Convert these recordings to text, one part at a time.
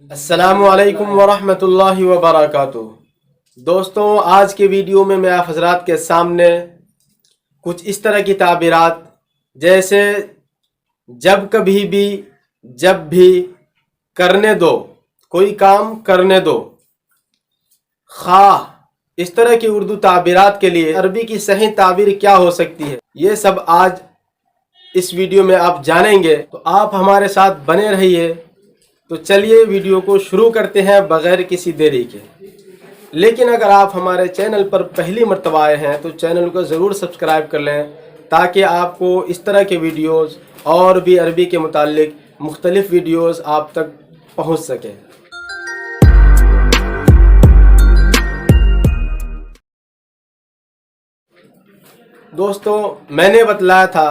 السلام علیکم ورحمۃ اللہ وبرکاتہ۔ دوستوں، آج کے ویڈیو میں آپ حضرات کے سامنے کچھ اس طرح کی تعبیرات جیسے جب کبھی بھی، جب بھی، کرنے دو، کوئی کام کرنے دو، خواہ، اس طرح کی اردو تعبیرات کے لیے عربی کی صحیح تعبیر کیا ہو سکتی ہے، یہ سب آج اس ویڈیو میں آپ جانیں گے۔ تو آپ ہمارے ساتھ بنے رہیے۔ تو چلیے ویڈیو کو شروع کرتے ہیں بغیر کسی دیری کے۔ لیکن اگر آپ ہمارے چینل پر پہلی مرتبہ آئے ہیں تو چینل کو ضرور سبسکرائب کر لیں تاکہ آپ کو اس طرح کے ویڈیوز اور بھی عربی کے متعلق مختلف ویڈیوز آپ تک پہنچ سکیں۔ دوستوں، میں نے بتلایا تھا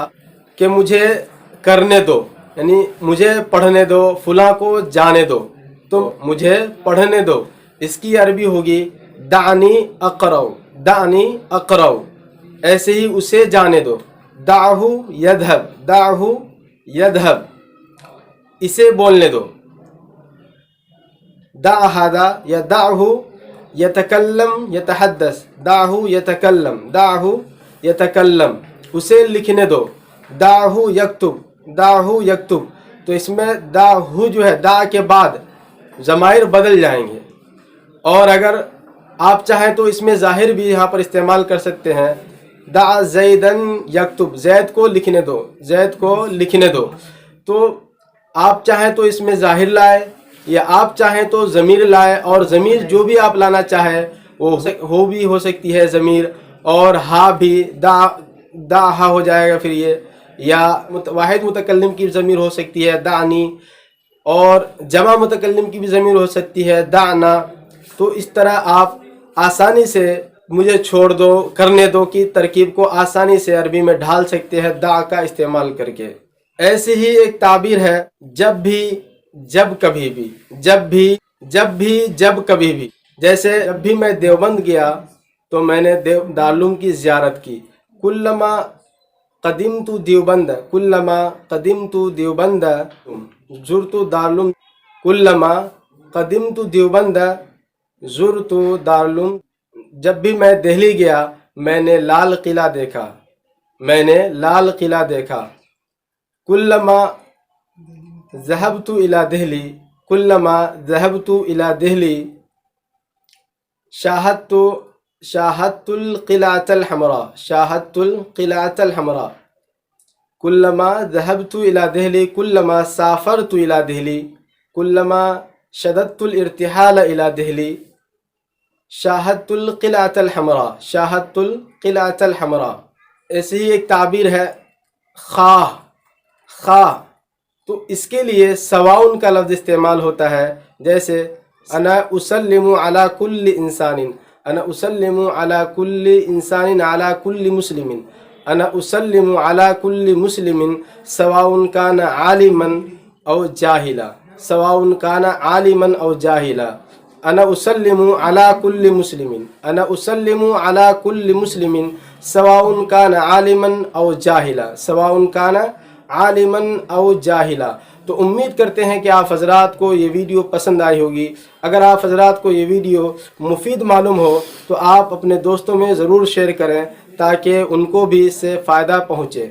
کہ مجھے کرنے دو، یعنی مجھے پڑھنے دو، فلاں کو جانے دو، تو مجھے پڑھنے دو، اس کی عربی ہوگی دعنی اقرؤ، دعنی اقرؤ۔ ایسے ہی اسے جانے دو، دعہ یذهب، دعہ یذهب، اسے بولنے دو، دع هذا یا دعہ یتکلم یتحدث، دعہ یتکلم، دعہ یتکلم، اسے لکھنے دو، دعہ یکتب، دعہ یکتب۔ تو اس میں دعہ جو ہے، دا کے بعد ضمائر بدل جائیں گے، اور اگر آپ چاہیں تو اس میں ظاہر بھی یہاں پر استعمال کر سکتے ہیں، دع زیدن یکتب، زید کو لکھنے دو، زید کو لکھنے دو۔ تو آپ چاہیں تو اس میں ظاہر لائے یا آپ چاہیں تو ضمیر لائے، اور ضمیر جو بھی آپ لانا چاہیں وہ ہو بھی ہو سکتی ہے ضمیر، اور ہا بھی، دا ہا ہو جائے گا پھر یہ، یا واحد متکلم کی ضمیر ہو سکتی ہے دعنی، اور جمع متکلم کی بھی ضمیر ہو سکتی ہے دعنا۔ تو اس طرح آپ آسانی سے مجھے چھوڑ دو، کرنے دو کی ترکیب کو آسانی سے عربی میں ڈھال سکتے ہیں دع کا استعمال کر کے۔ ایسی ہی ایک تعبیر ہے جب بھی، جب کبھی بھی، جب بھی، جب بھی، جب کبھی بھی۔ جیسے جب بھی میں دیوبند گیا تو میں نے دارالعلوم کی زیارت کی، کلما قدمت دیوبند، کلما قدمت دیوبند زرت دارالعلوم، کلما قدمت دیوبند زرت دارالعلوم۔ جب بھی میں دہلی گیا میں نے لال قلعہ دیکھا، میں نے لال قلعہ دیکھا۔ کلما ذهبت الى دہلی، کلما ذهبت الى دہلی شاہدت القلعة الحمراء، شاہدت القلعة الحمراء۔ کلما ذهبت الى دہلی، کلما سافرت الى دہلی، کلما شددت الارتحال الى دہلی، شاہدت القلعة الحمراء، شاہدت القلعة الحمراء۔ ایسی ہی ایک تعبیر ہے خواہ، خواہ، تو اس کے لیے سواؤن کا لفظ استعمال ہوتا ہے، جیسے انا اسلم علی کل انسان، انا اسلم علی کل انسان علی کل مسلم، انا اسلم علی کل مسلم سواء کان عالما او جاہلا، سواء کان عالما او جاہلا۔ انا اسلم علی کل مسلم، انا اسلم علی کل مسلم سواء کان عالما او جاہلا، سواء کان عالما او جاہلا۔ تو امید کرتے ہیں کہ آپ حضرات کو یہ ویڈیو پسند آئی ہوگی۔ اگر آپ حضرات کو یہ ویڈیو مفید معلوم ہو تو آپ اپنے دوستوں میں ضرور شیئر کریں تاکہ ان کو بھی اس سے فائدہ پہنچے۔